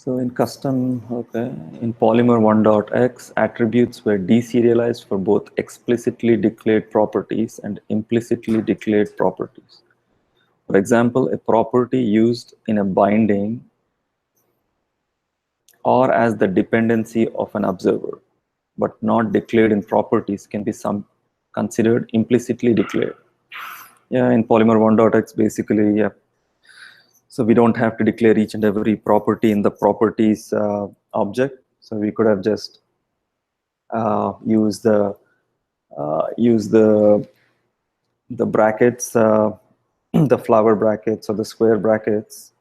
So in custom, okay, in Polymer 1.x, attributes were deserialized for both explicitly declared properties and implicitly declared properties. For example, a property used in a binding or as the dependency of an observer, but not declared in properties, can be considered implicitly declared. Yeah, in Polymer 1.x, basically, yeah. So we don't have to declare each and every property in the properties object. So we could have just use the brackets, the flower brackets or the square brackets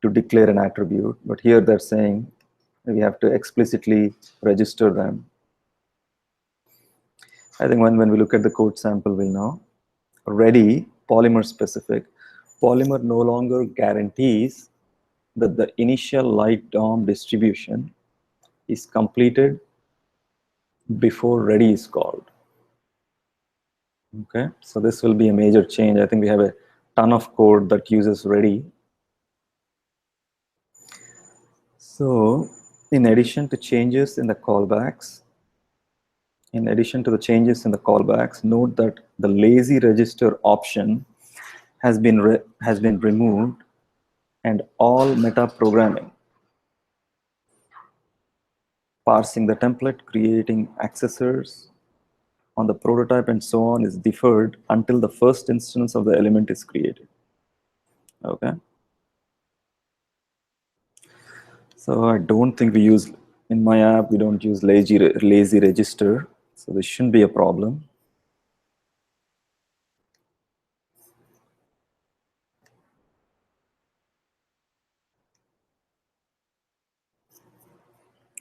to declare an attribute. But here they're saying we have to explicitly register them. I think when we look at the code sample, we'll know. Ready, Polymer specific. Polymer no longer guarantees that the initial light DOM distribution is completed before ready is called. Okay, so this will be a major change. I think we have a ton of code that uses ready. So in addition to changes in the callbacks, note that the lazy register option has been removed, and all meta programming, parsing the template, creating accessors on the prototype, and so on, is deferred until the first instance of the element is created. Okay. So I don't think we use, in my app, we don't use lazy register. So this shouldn't be a problem.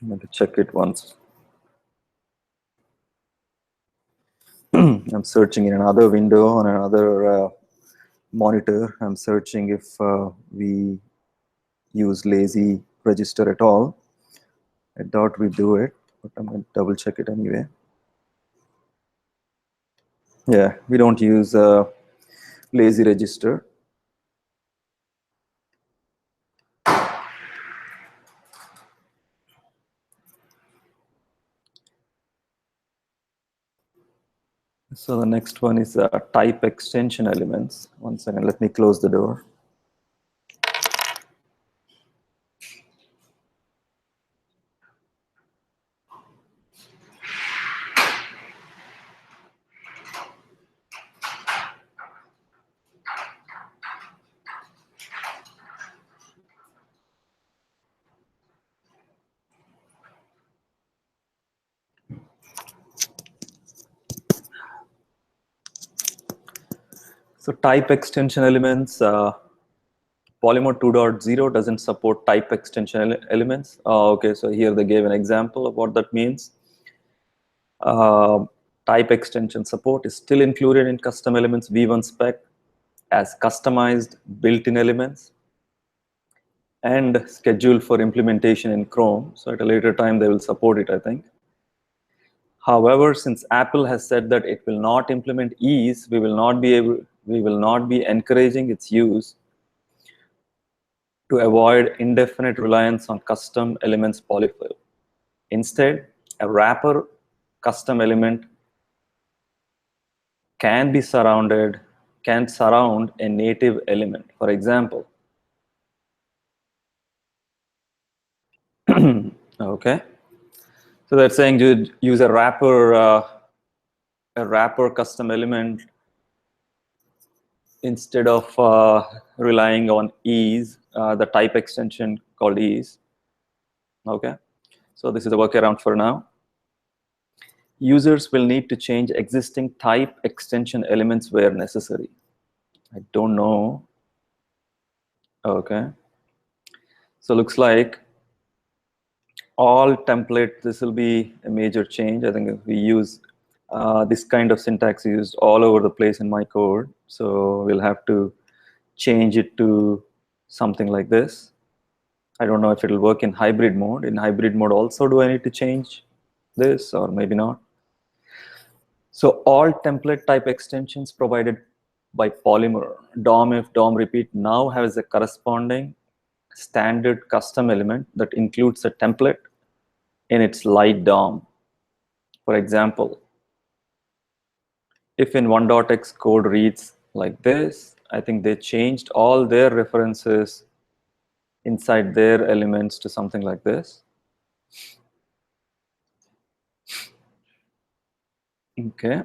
I'm going to check it once. I'm searching in another window on another monitor. I'm searching if we use lazy register at all. I doubt we do it, but I'm going to double check it anyway. Yeah, we don't use lazy register. So the next one is type extension elements. One second, let me close the door. So type extension elements, Polymer 2.0 doesn't support type extension elements. Okay, so here they gave an example of what that means. Type extension support is still included in custom elements v1 spec as customized built-in elements and scheduled for implementation in Chrome. So at a later time, they will support it, I think. However, since Apple has said that it will not implement ease, we will not be encouraging its use to avoid indefinite reliance on custom elements polyfill. Instead, a wrapper custom element can surround a native element. For example, okay. So they're saying to use a wrapper custom element instead of relying on ease, the type extension called ease. Okay, so this is a workaround for now. Users will need to change existing type extension elements where necessary. I don't know. Okay, so looks like all template, this will be a major change. I think if we use this kind of syntax used all over the place in my code. So we'll have to change it to something like this. I don't know if it'll work in hybrid mode. In hybrid mode also, do I need to change this or maybe not? So all template type extensions provided by Polymer, DOM if, DOM repeat, now has a corresponding standard custom element that includes a template in its light DOM. For example, if in 1.x code reads like this, I think they changed all their references inside their elements to something like this. Okay.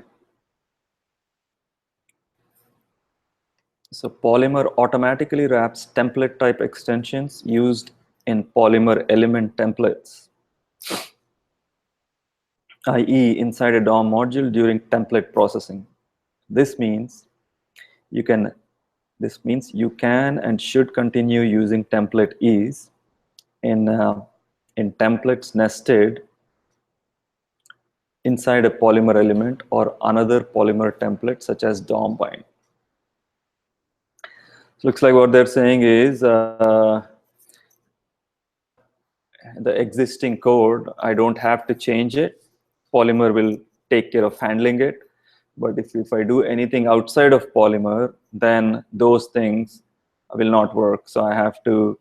So Polymer automatically wraps template type extensions used in Polymer element templates, i.e. inside a DOM module during template processing. This means you can and should continue using template is in templates nested inside a Polymer element or another Polymer template such as DOM bind. So looks like what they're saying is the existing code, I don't have to change it. Polymer will take care of handling it. But if I do anything outside of Polymer, then those things will not work. So I have to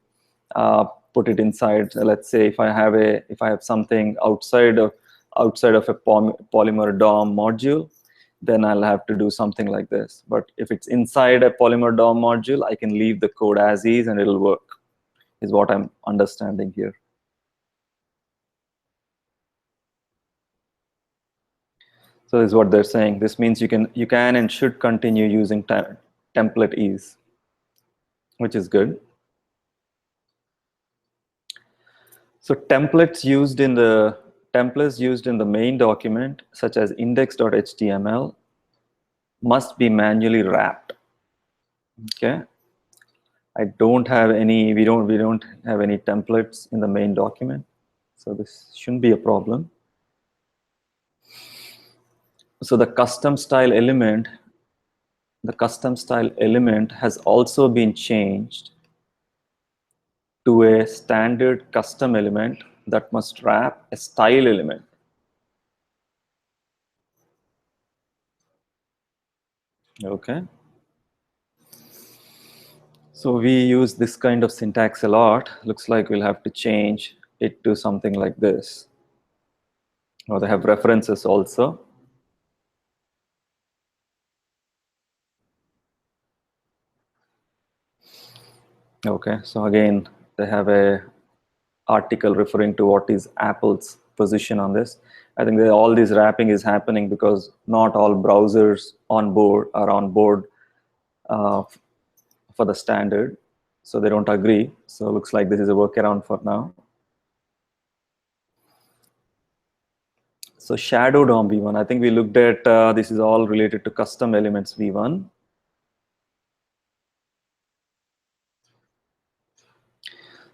put it inside. So let's say if I have something outside of a Polymer DOM module, then I'll have to do something like this. But if it's inside a Polymer DOM module, I can leave the code as is and it'll work, is what I'm understanding here. So this is what they're saying. This means you can and should continue using template is, which is good. So templates used in the main document, such as index.html, must be manually wrapped. Okay. I don't have any. We don't have any templates in the main document, so this shouldn't be a problem. So the custom style element has also been changed to a standard custom element that must wrap a style element. Okay. So we use this kind of syntax a lot. Looks like we'll have to change it to something like this. Or they have references also. Okay, so again, they have a article referring to what is Apple's position on this. I think that all this wrapping is happening because not all browsers are on board for the standard, so they don't agree. So it looks like this is a workaround for now. So shadow DOM v1, I think we looked at this is all related to custom elements v1.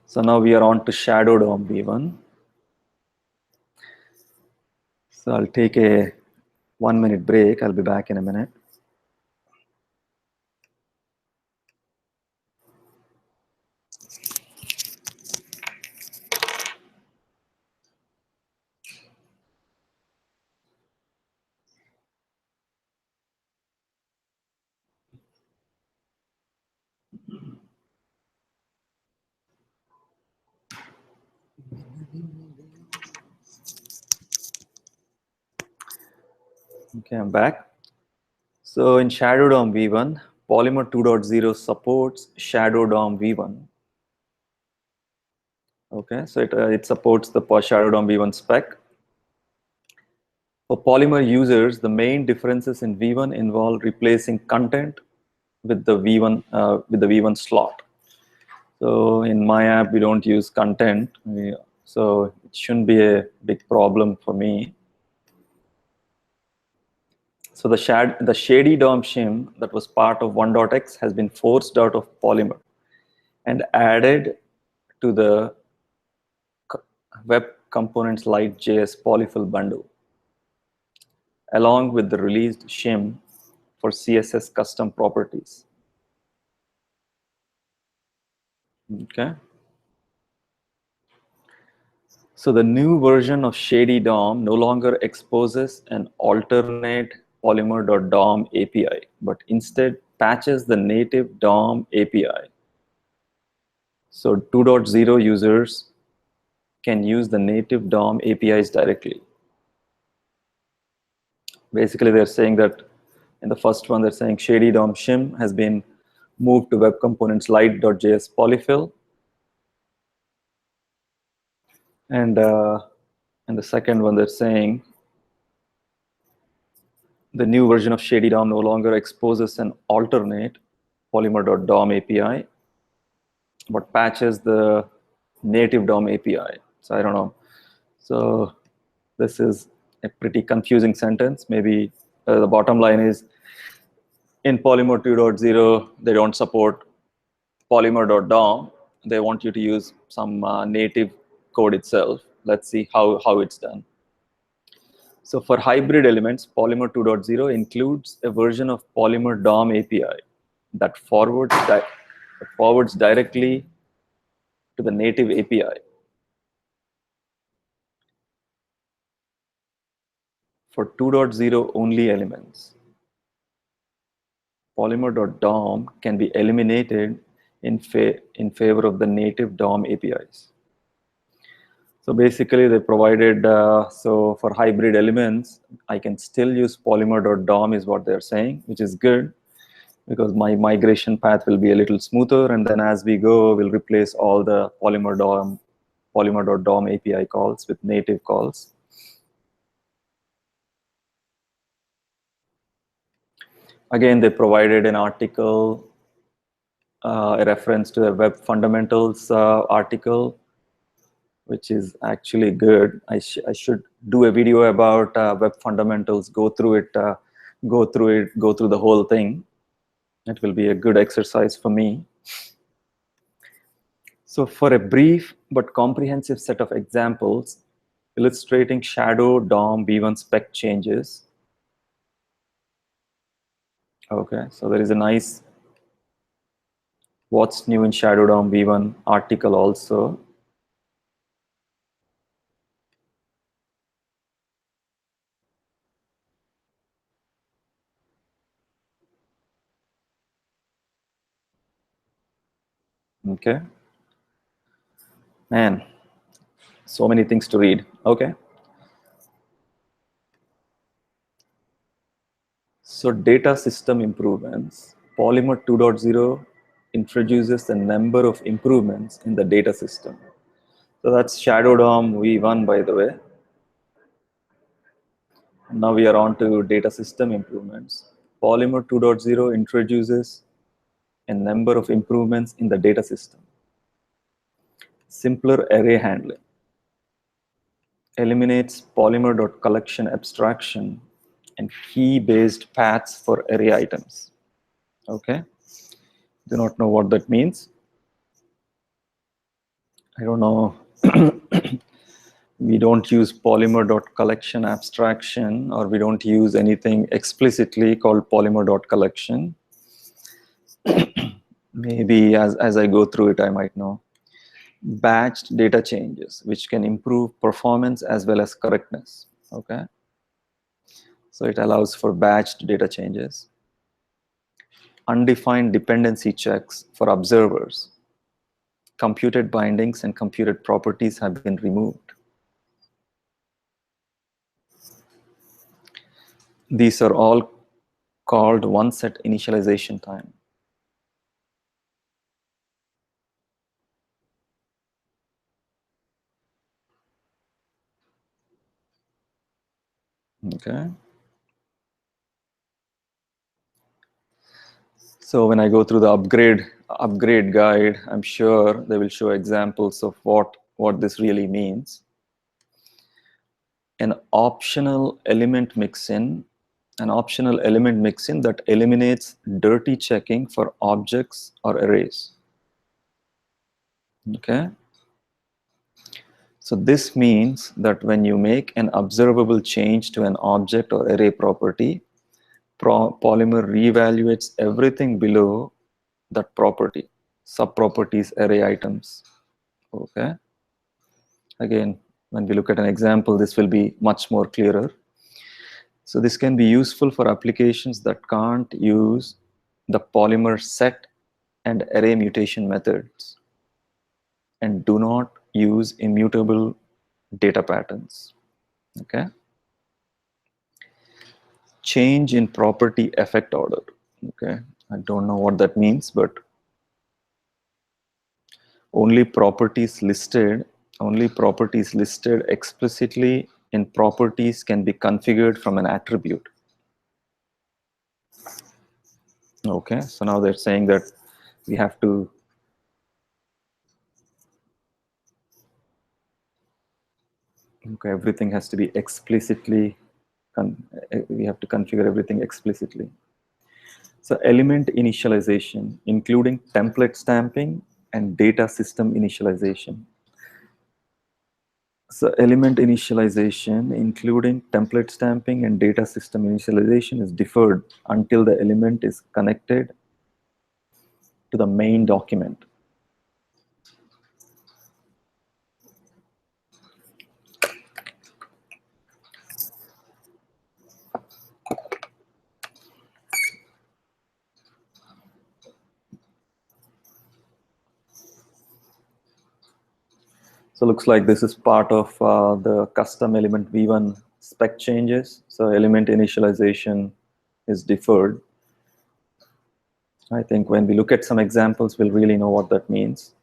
So now we are on to shadow DOM v1. So I'll take a 1-minute break. I'll be back in a minute. Okay, I'm back. So in Shadow DOM v1, Polymer 2.0 supports Shadow DOM v1. Okay, so it supports the Shadow DOM v1 spec. For Polymer users, the main differences in v1 involve replacing content with the v1 slot. So in my app, we don't use content, so it shouldn't be a big problem for me. So the shady DOM shim that was part of 1.x has been forced out of Polymer and added to the Web Components Lite JS polyfill bundle, along with the released shim for CSS custom properties. Okay. So the new version of Shady DOM no longer exposes an alternate Polymer.dom API, but instead patches the native DOM API. So 2.0 users can use the native DOM APIs directly. Basically, they're saying that in the first one, they're saying shady DOM shim has been moved to web components light.js polyfill. And in the second one, they're saying the new version of shady DOM no longer exposes an alternate polymer.dom API, but patches the native DOM API. So I don't know. So this is a pretty confusing sentence. Maybe the bottom line is in Polymer 2.0, they don't support polymer.dom. They want you to use some native code itself. Let's see how it's done. So for hybrid elements, Polymer 2.0 includes a version of Polymer DOM API that forwards directly to the native API. For 2.0 only elements, Polymer.dom can be eliminated in favor of the native DOM APIs. So basically, they provided, so for hybrid elements, I can still use Polymer.dom is what they're saying, which is good because my migration path will be a little smoother. And then as we go, we'll replace all the Polymer.dom API calls with native calls. Again, they provided an article, a reference to a Web Fundamentals article, which is actually good. I should do a video about Web Fundamentals, go through the whole thing. It will be a good exercise for me. So for a brief but comprehensive set of examples illustrating Shadow DOM v1 spec changes. Okay, so there is a nice what's new in Shadow DOM v1 article also. Okay. Man, so many things to read. Okay. So data system improvements. Polymer 2.0 introduces a number of improvements in the data system. So that's Shadow DOM v1, by the way. Now we are on to data system improvements. Polymer 2.0 introduces a number of improvements in the data system. Simpler array handling. Eliminates polymer.collection abstraction and key-based paths for array items. Okay. Do not know what that means. I don't know. We don't use polymer.collection abstraction, or we don't use anything explicitly called polymer.collection. Maybe as I go through it, I might know. Batched data changes, which can improve performance as well as correctness. Okay. So it allows for batched data changes. Undefined dependency checks for observers. Computed bindings and computed properties have been removed. These are all called once at initialization time. Okay. So when I go through the upgrade guide, I'm sure they will show examples of what this really means. An optional element mixin that eliminates dirty checking for objects or arrays. Okay. So this means that when you make an observable change to an object or array property, Polymer reevaluates everything below that property, subproperties, array items. Okay. Again, when we look at an example, this will be much more clearer. So this can be useful for applications that can't use the Polymer set and array mutation methods. and do not use immutable data patterns. Okay. Change in property effect order. Okay. I don't know what that means, but only properties listed explicitly in properties can be configured from an attribute. Okay, so now they're saying that we have to everything has to be explicitly we have to configure everything explicitly. So element initialization, including template stamping and data system initialization. So element initialization, including template stamping and data system initialization, is deferred until the element is connected to the main document. So looks like this is part of the custom element v1 spec changes. So element initialization is deferred. I think when we look at some examples, we'll really know what that means.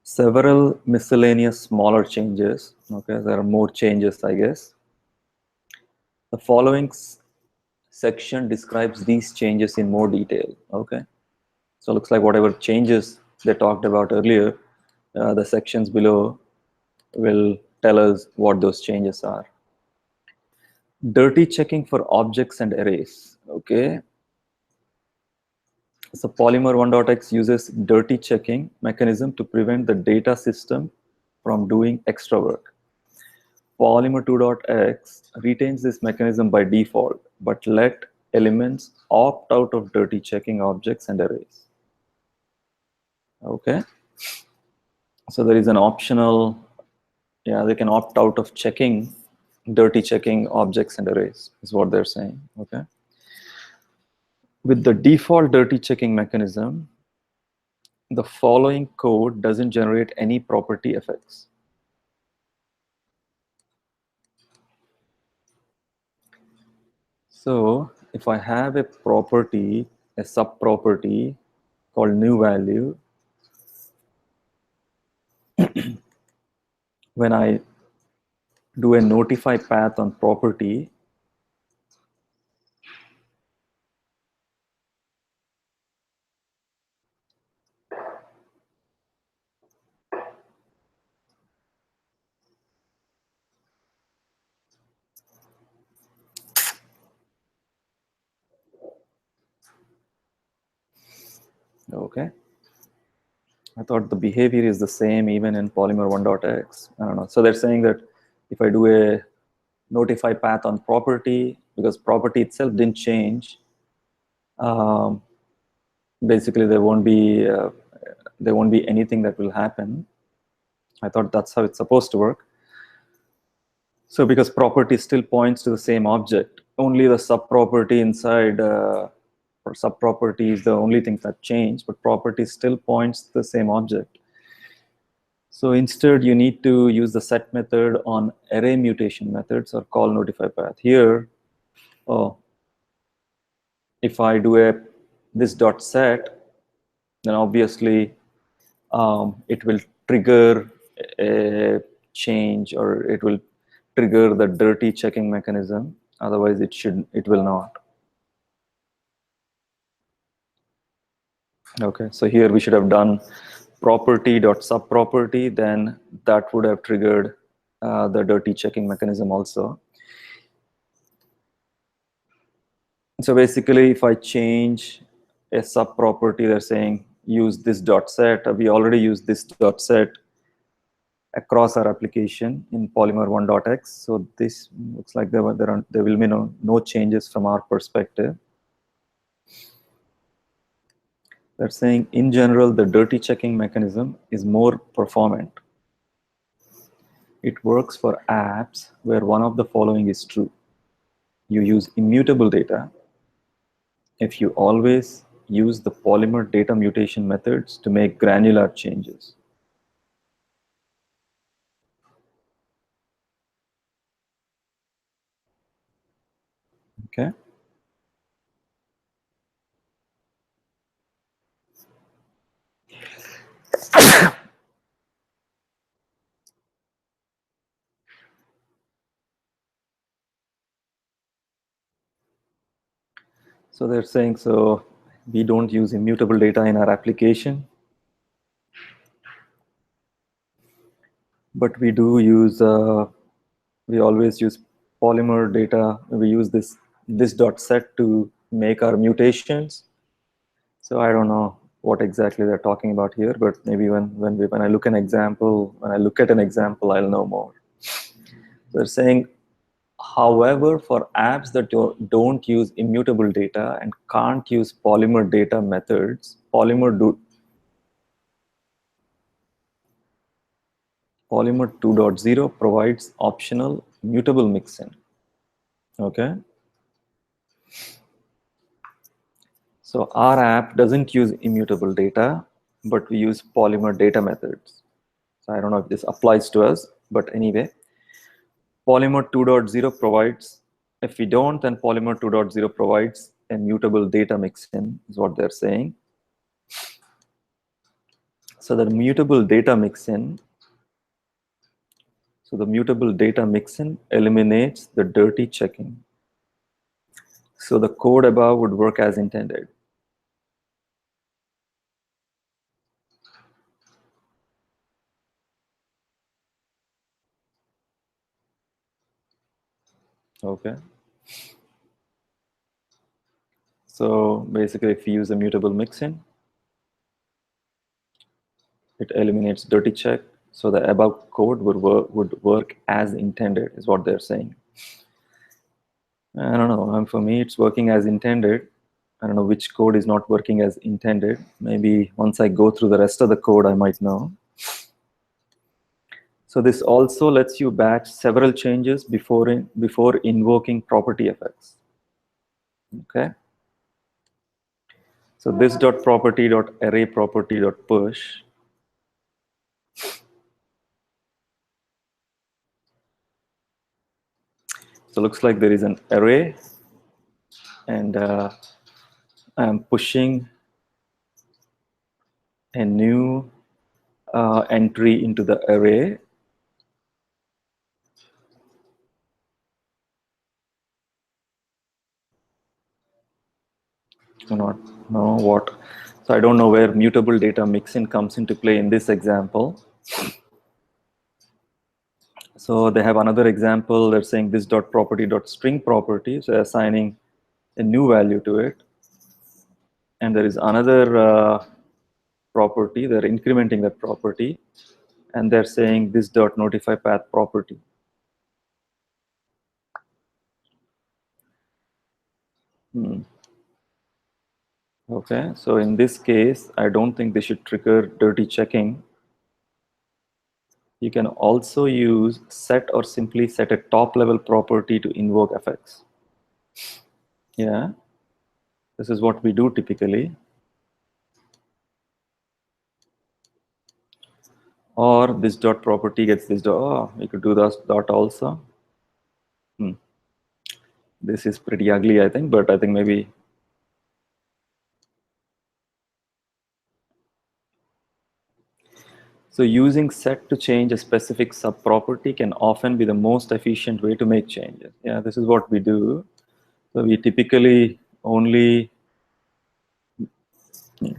Several miscellaneous smaller changes. Okay, there are more changes, I guess. The following section describes these changes in more detail. Okay, so it looks like whatever changes they talked about earlier, the sections below will tell us what those changes are. Dirty checking for objects and arrays. Okay, so Polymer 1.x uses dirty checking mechanism to prevent the data system from doing extra work. Polymer 2.x retains this mechanism by default, but let elements opt out of dirty checking objects and arrays. Okay, so there is an optional, they can opt out of dirty checking objects and arrays is what they're saying. Okay, with the default dirty checking mechanism, the following code doesn't generate any property effects. So if I have a property, a sub-property called new value, when I do a notify path on property, okay, I thought the behavior is the same even in Polymer 1.x. I don't know. So they're saying that if I do a notify path on property, because property itself didn't change, basically there won't be anything that will happen. I thought that's how it's supposed to work. So because property still points to the same object, only the sub-property inside or sub-property is the only thing that changed, but property still points to the same object. So instead, you need to use the set method on array mutation methods or call notify path. Here, if I do this dot set, then obviously it will trigger a change, or it will trigger the dirty checking mechanism. Otherwise, it will not. Okay, so here we should have done property dot subproperty, then that would have triggered the dirty checking mechanism also. So basically, if I change a subproperty, they're saying use this dot set. We already used this dot set across our application in Polymer 1.x. So this looks like there will be no changes from our perspective. They're saying in general, the dirty checking mechanism is more performant. It works for apps where one of the following is true. You use immutable data if you always use the Polymer data mutation methods to make granular changes. Okay. So they're saying, so we don't use immutable data in our application, but we do use, we always use Polymer data. We use this dot set to make our mutations. So I don't know what exactly they're talking about here, but maybe when I look at an example, I'll know more. They're saying, however, for apps that don't use immutable data and can't use Polymer data methods, Polymer 2.0 provides optional mutable mixin. Okay. So our app doesn't use immutable data, but we use Polymer data methods. So I don't know if this applies to us, but anyway, Polymer 2.0 provides, if we don't, then Polymer 2.0 provides a mutable data mixin, is what they're saying. So the mutable data mixin eliminates the dirty checking. So the code above would work as intended. Okay. So basically, if you use a mutable mixin, it eliminates dirty check. So the above code would work as intended, is what they're saying. I don't know. For me, it's working as intended. I don't know which code is not working as intended. Maybe once I go through the rest of the code, I might know. So this also lets you batch several changes before invoking property effects. Okay. So this dot property dot array property dot push. So looks like there is an array, and I'm pushing a new entry into the array. Do not know what. So I don't know where mutable data mixin comes into play in this example. So they have another example. They're saying this dot property dot string property. So they're assigning a new value to it. And there is another property. They're incrementing that property. And they're saying this dot notify path property. Okay, so in this case, I don't think they should trigger dirty checking. You can also use set or simply set a top level property to invoke effects. Yeah, this is what we do typically. Or this dot property gets this dot. Oh, we could do this dot also. This is pretty ugly, I think, but I think maybe. So using set to change a specific subproperty can often be the most efficient way to make changes. Yeah, this is what we do. So we typically only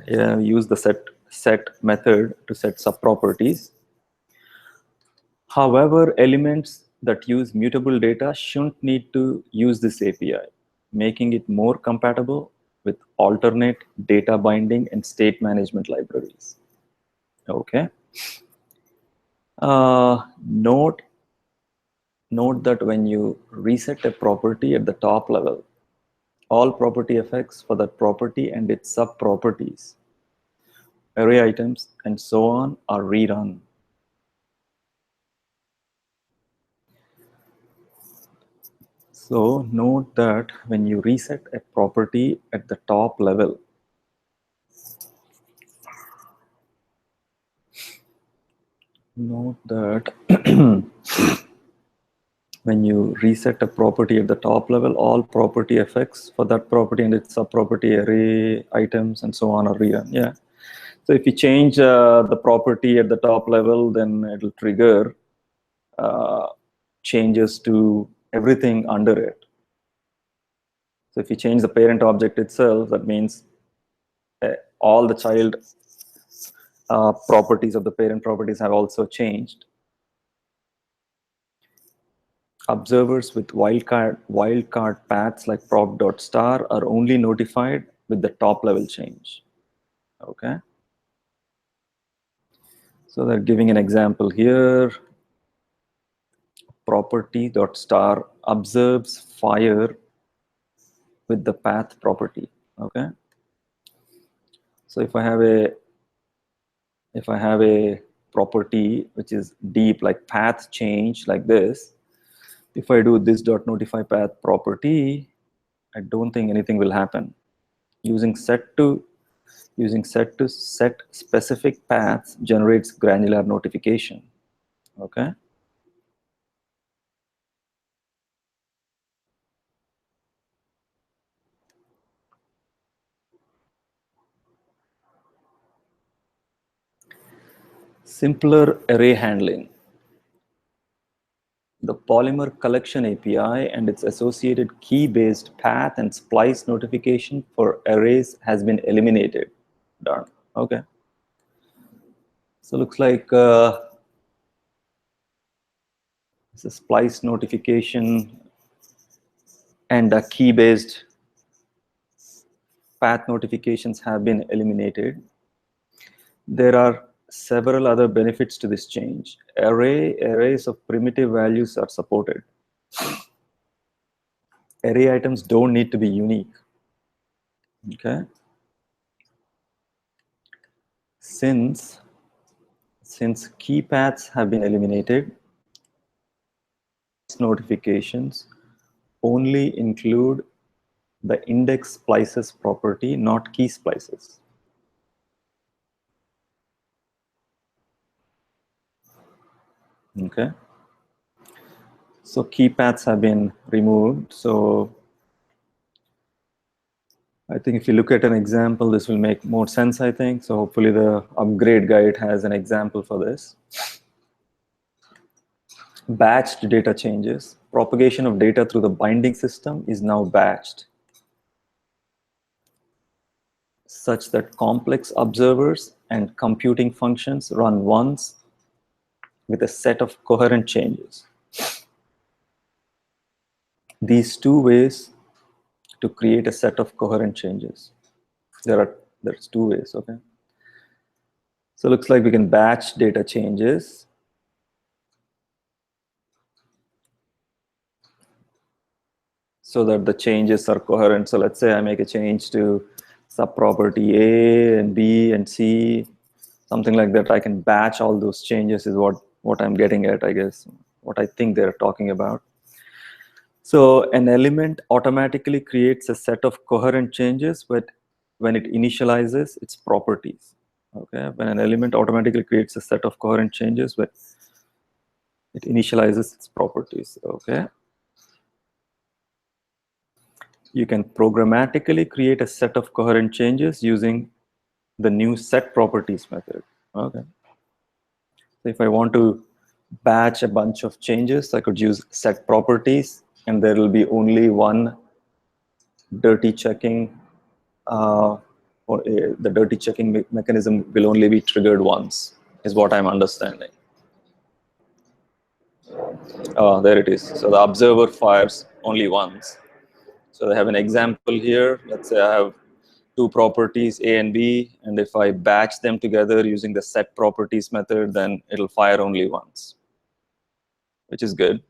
use the set method to set subproperties. However, elements that use mutable data shouldn't need to use this API, making it more compatible with alternate data binding and state management libraries. Okay. Note that when you reset a property at the top level, all property effects for that property and its sub-properties, array items, and so on are rerun. So note that when you reset a property at the top level, note that when you reset a property at the top level, all property effects for that property and its subproperty, array, items, and so on are rerun. Yeah. So if you change the property at the top level, then it'll trigger changes to everything under it. So if you change the parent object itself, that means all the child properties of the parent properties have also changed. Observers with wildcard paths like prop.star are only notified with the top level change. Okay. So they're giving an example here. Property.star observes fire with the path property. Okay. So if I have a property which is deep, like path change like this, if I do this dot notify path property, I don't think anything will happen. Using set to set specific paths generates granular notification. Okay. Simpler array handling. The Polymer collection API and its associated key-based path and splice notification for arrays has been eliminated. Darn. Okay. So looks like it's a splice notification and a key-based path notifications have been eliminated. There are several other benefits to this change. Arrays of primitive values are supported. Array items don't need to be unique. Okay. Since key paths have been eliminated, notifications only include the index splices property, not key splices. Okay. So key paths have been removed. So I think if you look at an example, this will make more sense, I think. So hopefully the upgrade guide has an example for this. Batched data changes. Propagation of data through the binding system is now batched, such that complex observers and computing functions run once with a set of coherent changes. These two ways to create a set of coherent changes. There's two ways, okay? So it looks like we can batch data changes. So that the changes are coherent. So let's say I make a change to subproperty A and B and C, something like that. I can batch all those changes is what I'm getting at, I guess, what I think they're talking about. So an element automatically creates a set of coherent changes when it initializes its properties. Okay, when an element automatically creates a set of coherent changes when it initializes its properties. Okay. You can programmatically create a set of coherent changes using the new set properties method. Okay. So if I want to batch a bunch of changes, I could use set properties, and there will be only one dirty checking, the dirty checking mechanism will only be triggered once, is what I'm understanding. There it is. So the observer fires only once. So they have an example here. Let's say I have two properties, A and B, and if I batch them together using the set properties method, then it'll fire only once, which is good.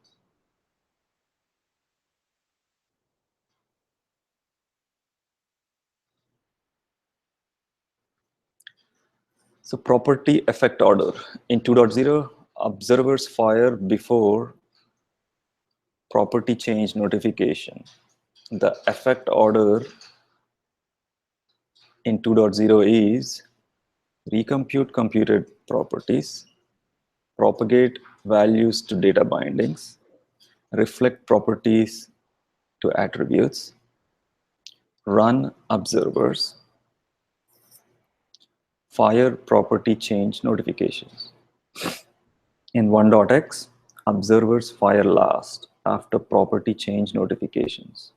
So property effect order. In 2.0, observers fire before property change notification. The effect order in 2.0 is recompute computed properties, propagate values to data bindings, reflect properties to attributes, run observers, fire property change notifications. In 1.x, observers fire last after property change notifications.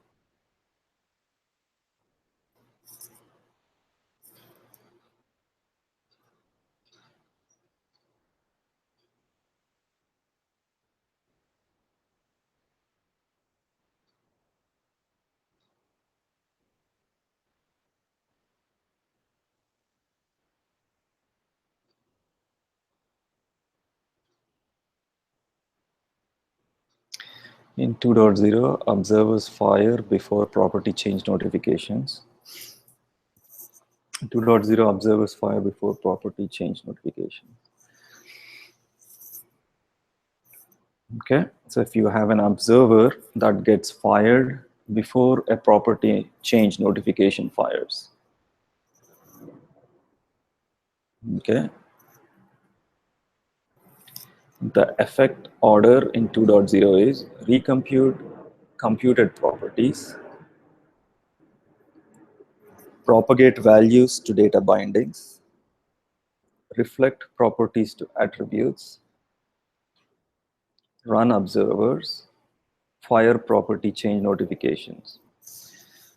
In 2.0, observers fire before property change notifications. 2.0, observers fire before property change notifications. Okay, so if you have an observer that gets fired before a property change notification fires. Okay, the effect order in 2.0 is recompute computed properties, propagate values to data bindings, reflect properties to attributes, run observers, fire property change notifications.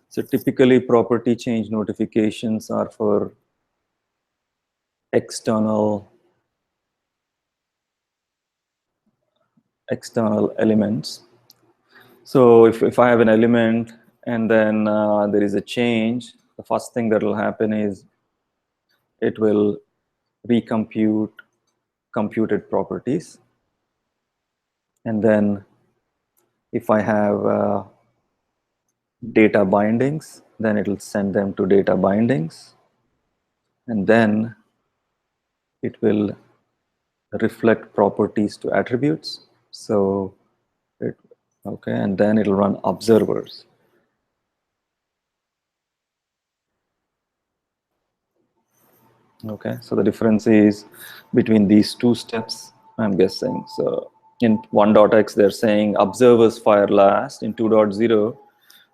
So typically property change notifications are for external elements. So if I have an element and then there is a change, the first thing that will happen is it will recompute computed properties. And then if I have data bindings, then it will send them to data bindings. And then it will reflect properties to attributes. So okay, and then it'll run observers. Okay, so the difference is between these two steps, I'm guessing. So in 1.x, they're saying observers fire last. In 2.0,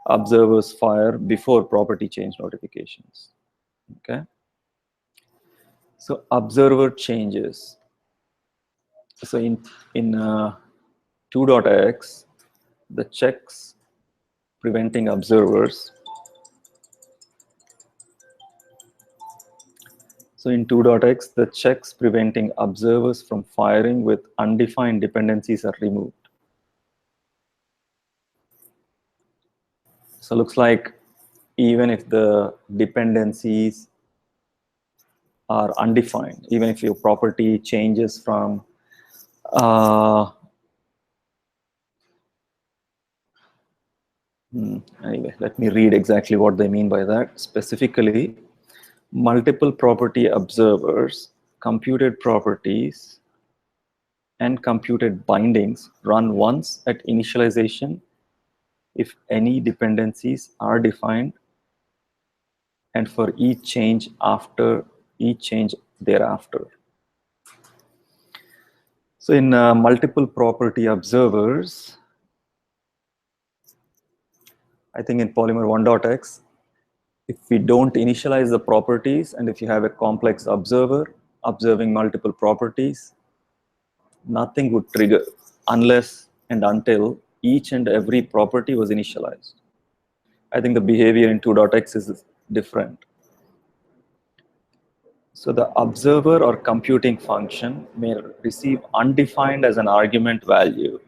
observers fire before property change notifications. Okay, so observer changes. So in 2.x, the checks preventing observers. So in 2.x, the checks preventing observers from firing with undefined dependencies are removed. So it looks like even if the dependencies are undefined, even if your property changes from anyway, let me read exactly what they mean by that. Specifically, multiple property observers, computed properties, and computed bindings run once at initialization if any dependencies are defined, and for each change thereafter. So in multiple property observers, I think in Polymer 1.x, if we don't initialize the properties and if you have a complex observer observing multiple properties, nothing would trigger unless and until each and every property was initialized. I think the behavior in 2.x is different. So the observer or computing function may receive undefined as an argument value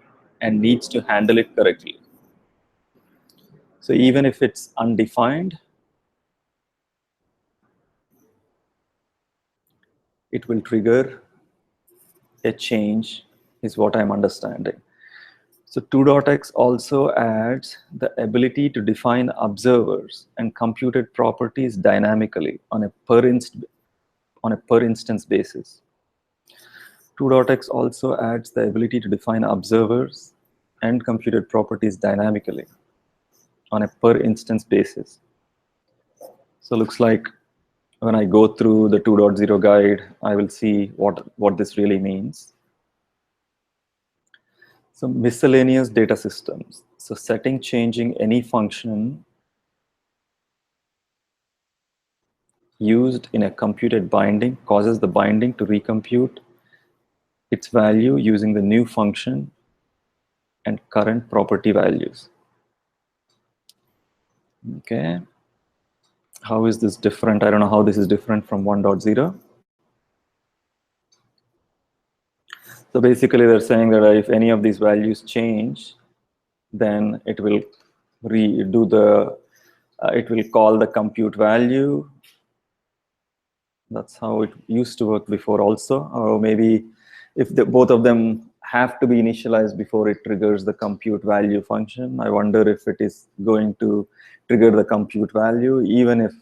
and needs to handle it correctly. So even if it's undefined, it will trigger a change, is what I'm understanding. So 2.x also adds the ability to define observers and computed properties dynamically on a per instance basis. 2.x also adds the ability to define observers and computed properties dynamically on a per instance basis. So looks like when I go through the 2.0 guide, I will see what this really means. So miscellaneous data systems. So setting, changing any function used in a computed binding causes the binding to recompute its value using the new function and current property values. Okay. How is this different? I don't know how this is different from 1.0. So basically they're saying that if any of these values change, then it will redo the, it will call the compute value. That's how it used to work before also. Or maybe if both of them have to be initialized before it triggers the compute value function. I wonder if it is going to trigger the compute value, even if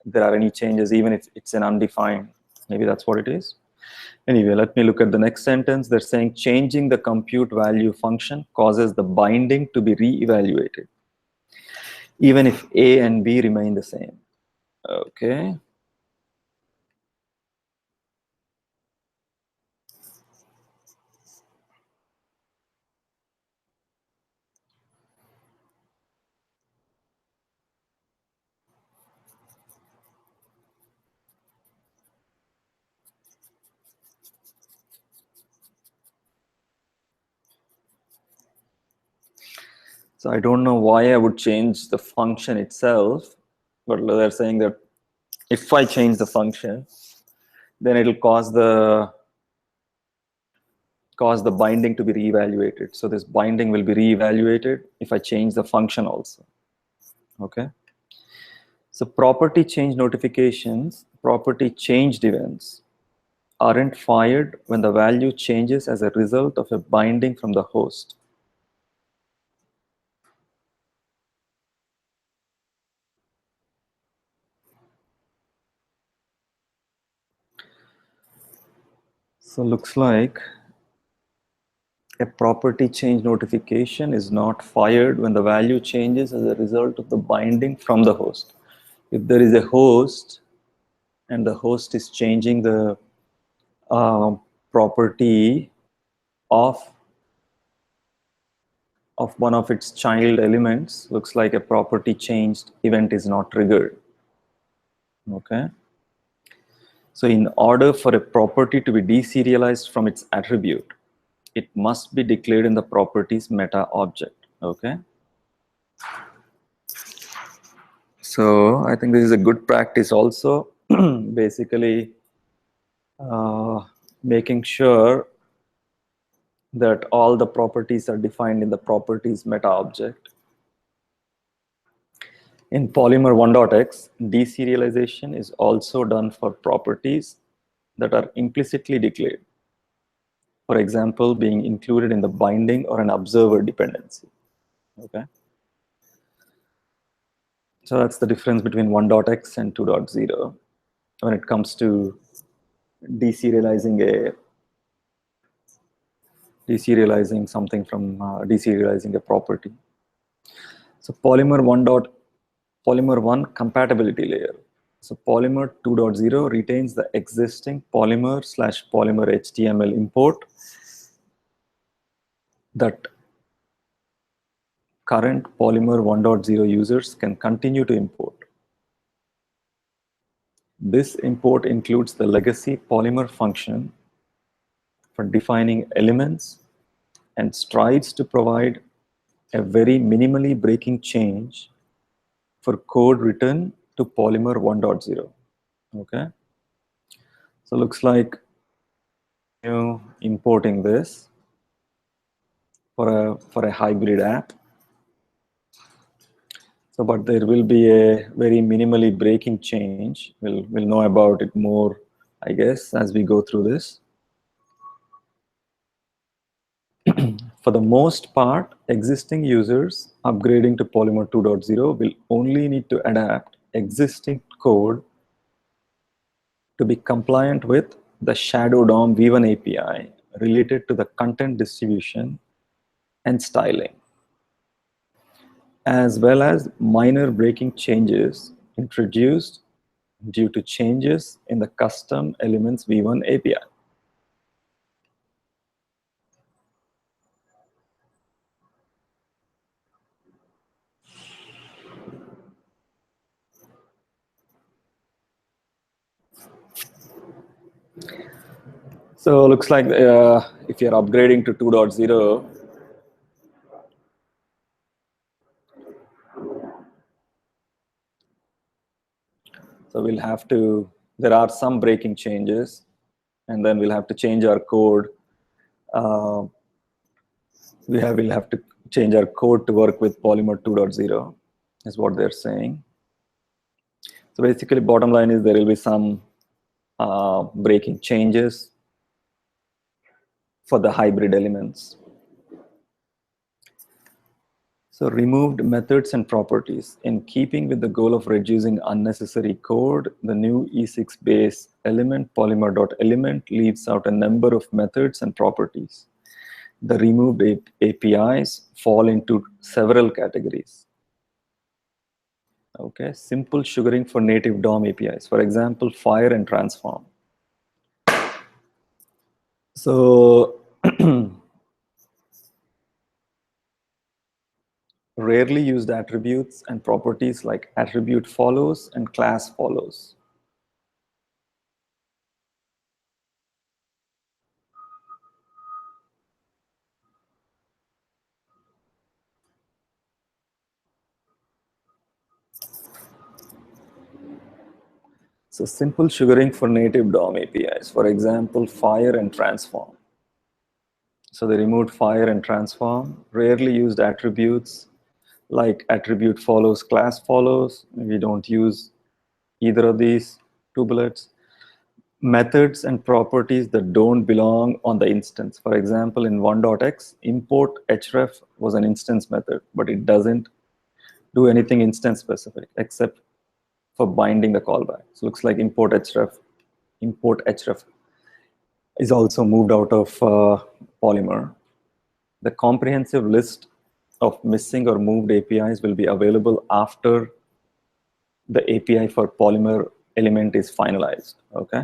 there are any changes, even if it's an undefined. Maybe that's what it is. Anyway, let me look at the next sentence. They're saying changing the compute value function causes the binding to be re-evaluated, even if A and B remain the same. Okay. So I don't know why I would change the function itself, but they're saying that if I change the function, then it'll cause the binding to be reevaluated. So this binding will be reevaluated if I change the function also. Okay. So property change notifications, property changed events aren't fired when the value changes as a result of a binding from the host. So looks like a property change notification is not fired when the value changes as a result of the binding from the host. If there is a host and the host is changing the property of one of its child elements, looks like a property changed event is not triggered. Okay. So in order for a property to be deserialized from its attribute, it must be declared in the property's meta object. Okay. So I think this is a good practice also. Basically making sure that all the properties are defined in the properties meta object. In Polymer 1.x, deserialization is also done for properties that are implicitly declared. For example, being included in the binding or an observer dependency. Okay. So that's the difference between 1.x and 2.0 when it comes to deserializing something from deserializing a property. So Polymer 1 compatibility layer. So Polymer 2.0 retains the existing Polymer/Polymer HTML import that current Polymer 1.0 users can continue to import. This import includes the legacy Polymer function for defining elements and strives to provide a very minimally breaking change for code written to Polymer 1.0. Okay. So looks like importing this for a hybrid app. So, but there will be a very minimally breaking change. We'll know about it more, I guess, as we go through this. For the most part, existing users upgrading to Polymer 2.0 will only need to adapt existing code to be compliant with the Shadow DOM v1 API related to the content distribution and styling, as well as minor breaking changes introduced due to changes in the custom elements v1 API. So looks like if you're upgrading to 2.0, so we'll have to, there are some breaking changes, and then we'll have to change our code. We'll have to change our code to work with Polymer 2.0, is what they're saying. So basically, bottom line is there will be some breaking changes for the hybrid elements. So removed methods and properties. In keeping with the goal of reducing unnecessary code, the new E6 base element polymer.element leaves out a number of methods and properties. The removed APIs fall into several categories. Okay, simple sugaring for native DOM APIs. For example, fire and transform. So rarely used attributes and properties like attribute follows and class follows. So simple sugaring for native DOM APIs, for example, fire and transform. So they removed fire and transform. Rarely used attributes like attribute follows, class follows. We don't use either of these two bullets. Methods and properties that don't belong on the instance. For example, in 1.x, import href was an instance method, but it doesn't do anything instance specific except for binding the callback. So it looks like import href is also moved out of Polymer. The comprehensive list of missing or moved APIs will be available after the API for Polymer element is finalized. Okay.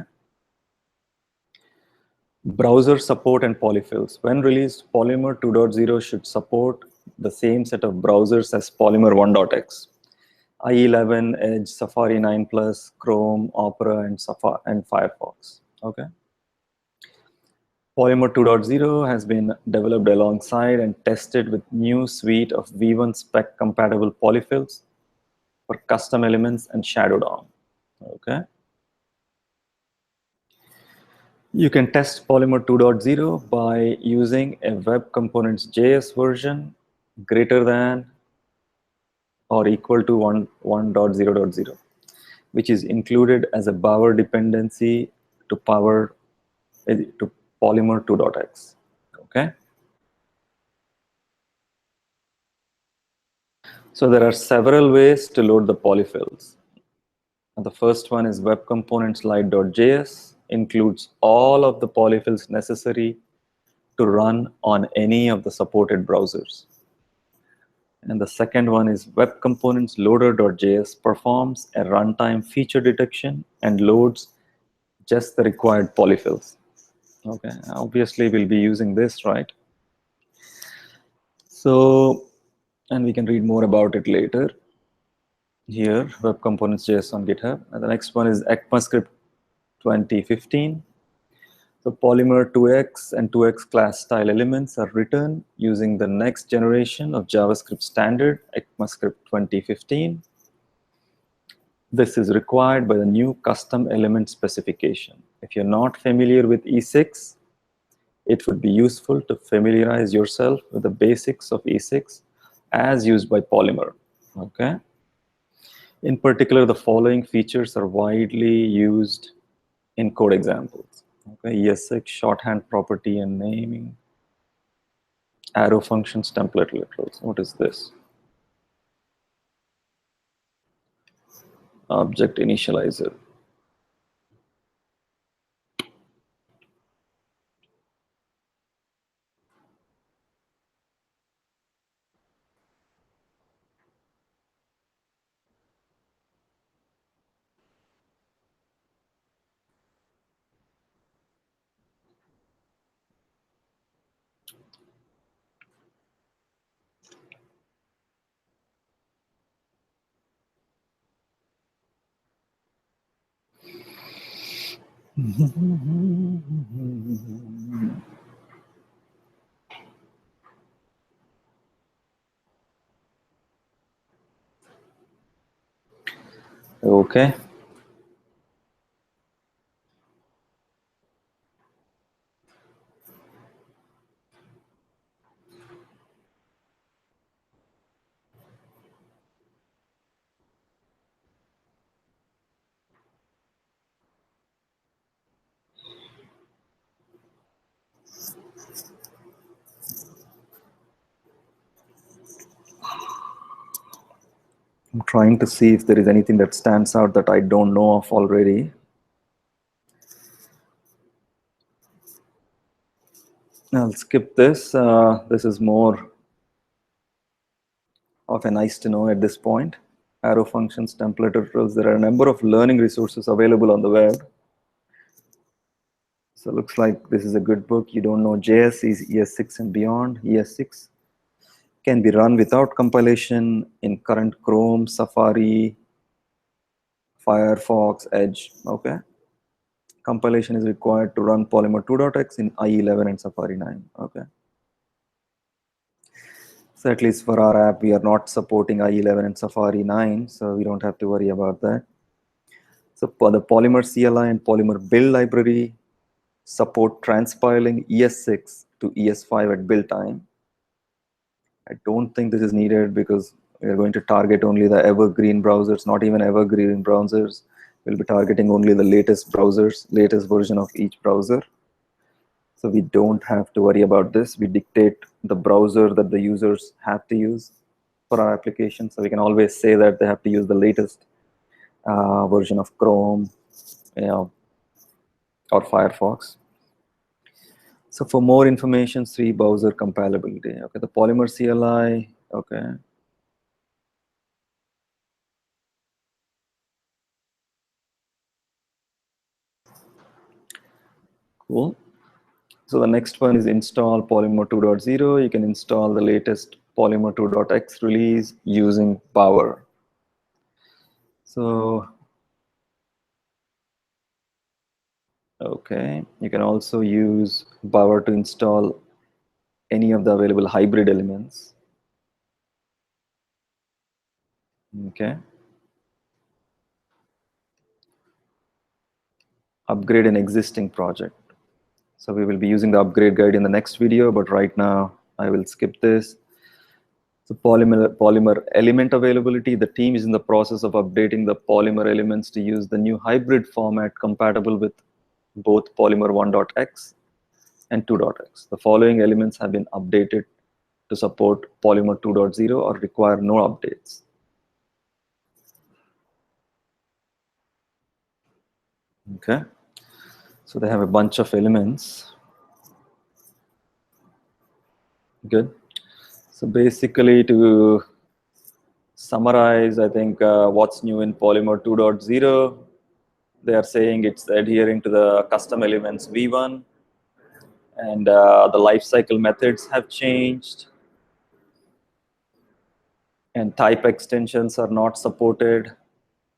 Browser support and polyfills. When released, Polymer 2.0 should support the same set of browsers as Polymer 1.x. IE11, Edge, Safari 9 Plus, Chrome, Opera, and Firefox. Okay. Polymer 2.0 has been developed alongside and tested with new suite of V1 spec compatible polyfills for custom elements and shadow DOM. Okay. You can test Polymer 2.0 by using a Web Components JS version greater than or equal to 1.0.0, which is included as a Bower dependency to Polymer 2.x. Okay. So there are several ways to load the polyfills. The first one is Web Components Lite.js, includes all of the polyfills necessary to run on any of the supported browsers. And the second one is Web Components Loader.js performs a runtime feature detection and loads just the required polyfills. Okay, obviously we'll be using this, right? So, and we can read more about it later. Here, Web Components JS on GitHub. And the next one is ECMAScript 2015. So Polymer 2x and 2x class style elements are written using the next generation of JavaScript standard, ECMAScript 2015. This is required by the new custom element specification. If you're not familiar with E6, it would be useful to familiarize yourself with the basics of E6 as used by Polymer. Okay. In particular, the following features are widely used in code examples. Okay, ES6, shorthand property and naming, arrow functions, template literals. What is this? Object initializer. Okay. I'm trying to see if there is anything that stands out that I don't know of already. I'll skip this. This is more of a nice to know at this point. Arrow functions, template tutorials. There are a number of learning resources available on the web. So it looks like this is a good book. You don't know JS is ES6 and beyond. ES6 can be run without compilation in current Chrome, Safari, Firefox, Edge. Okay. Compilation is required to run Polymer 2.x in IE11 and Safari 9. Okay. So at least for our app, we are not supporting IE11 and Safari 9, so we don't have to worry about that. So for the Polymer CLI and Polymer build library support transpiling ES6 to ES5 at build time. I don't think this is needed because we are going to target only the evergreen browsers, not even evergreen browsers. We'll be targeting only the latest browsers, latest version of each browser. So we don't have to worry about this. We dictate the browser that the users have to use for our application. So we can always say that they have to use the latest version of Chrome, or Firefox. So for more information, see browser compatibility. Okay, the Polymer CLI. Okay. Cool. So the next one is install Polymer 2.0. You can install the latest Polymer 2.x release using Power. So, okay, you can also use Power to install any of the available hybrid elements. Okay. Upgrade an existing project. So we will be using the upgrade guide in the next video, but right now I will skip this. So Polymer element availability, the team is in the process of updating the Polymer elements to use the new hybrid format compatible with both Polymer 1.x and 2.x. The following elements have been updated to support Polymer 2.0 or require no updates. Okay. So they have a bunch of elements. Good. So basically, to summarize, I think what's new in Polymer 2.0, they are saying it's adhering to the custom elements v1, and the lifecycle methods have changed, and type extensions are not supported,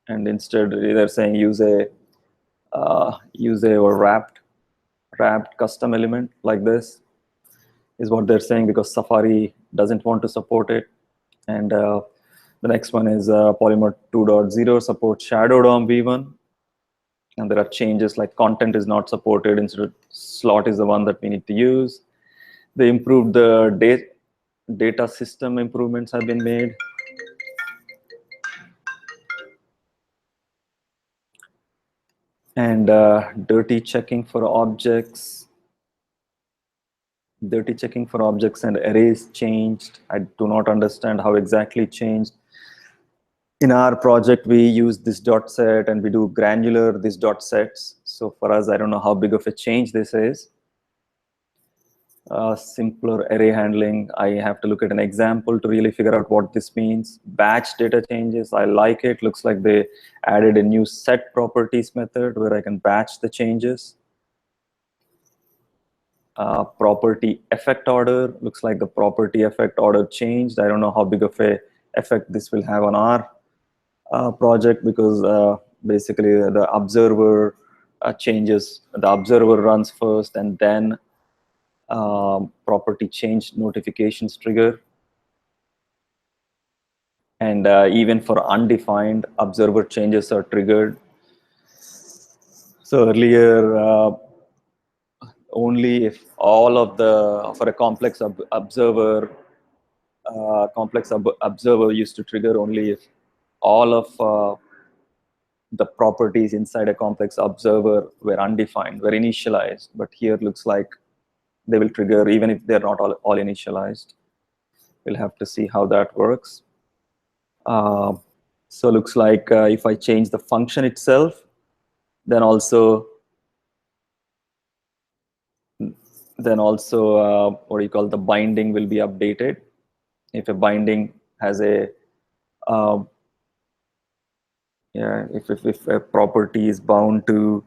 and instead they're saying use a or wrapped custom element like this is what they're saying, because Safari doesn't want to support it. And the next one is Polymer 2.0 supports shadow DOM v1, and there are changes like content is not supported, instead slot is the one that we need to use. They improved the data system, improvements have been made. And dirty checking for objects and arrays changed. I do not understand how exactly changed. In our project, we use this dot set and we do granular this dot sets. So for us, I don't know how big of a change this is. Simpler array handling, I have to look at an example to really figure out what this means. Batch data changes, I like it. Looks like they added a new set properties method where I can batch the changes. Property effect order, looks like the property effect order changed. I don't know how big of a effect this will have on our project, because basically the observer changes. The observer runs first, and then property change notifications trigger. And even for undefined, observer changes are triggered. So earlier, only if all of the, for a complex observer, observer used to trigger only if all of the properties inside a complex observer were undefined, were initialized. But here it looks like they will trigger even if they're not all initialized. We'll have to see how that works. So looks like if I change the function itself, then also what do you call, the binding will be updated. If a binding has a yeah, if a property is bound to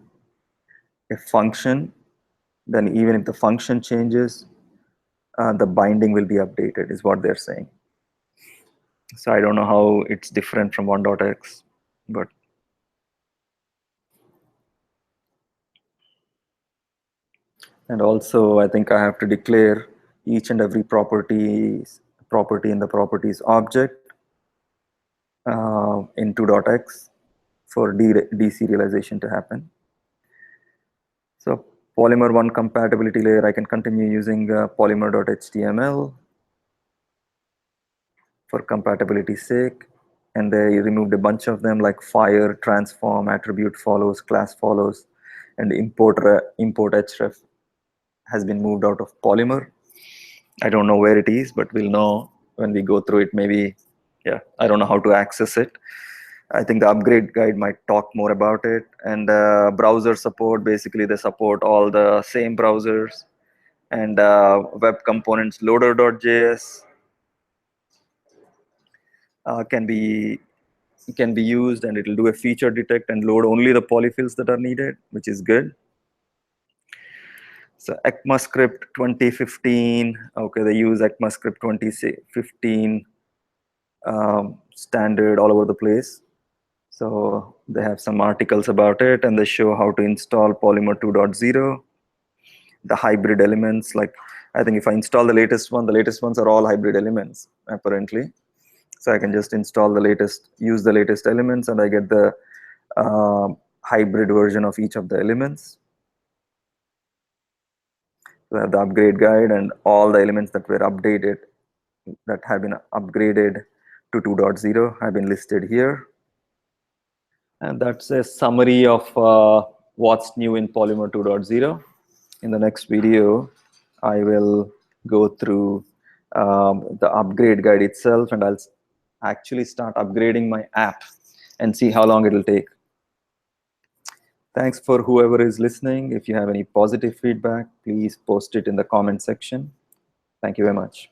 a function, then even if the function changes, the binding will be updated, is what they're saying. So I don't know how it's different from 1.x, but and also I think I have to declare each and every property in the properties object in 2.x for deserialization to happen. So Polymer 1 compatibility layer, I can continue using polymer.html for compatibility's sake. And they removed a bunch of them like fire, transform, attribute follows, class follows, and import href has been moved out of Polymer. I don't know where it is, but we'll know when we go through it. Maybe, yeah, I don't know how to access it. I think the upgrade guide might talk more about it. And browser support, basically they support all the same browsers. And web components loader.js can be used, and it will do a feature detect and load only the polyfills that are needed, which is good. So ECMAScript 2015, okay, they use ECMAScript 2015 standard all over the place. So they have some articles about it, and they show how to install Polymer 2.0, the hybrid elements. Like, I think if I install the latest ones are all hybrid elements, apparently. So I can just install the latest, use the latest elements, and I get the hybrid version of each of the elements. So I have the upgrade guide, and all the elements that were updated, that have been upgraded to 2.0 have been listed here. And that's a summary of what's new in Polymer 2.0. In the next video, I will go through the upgrade guide itself, and I'll actually start upgrading my app and see how long it'll take. Thanks for whoever is listening. If you have any positive feedback, please post it in the comment section. Thank you very much.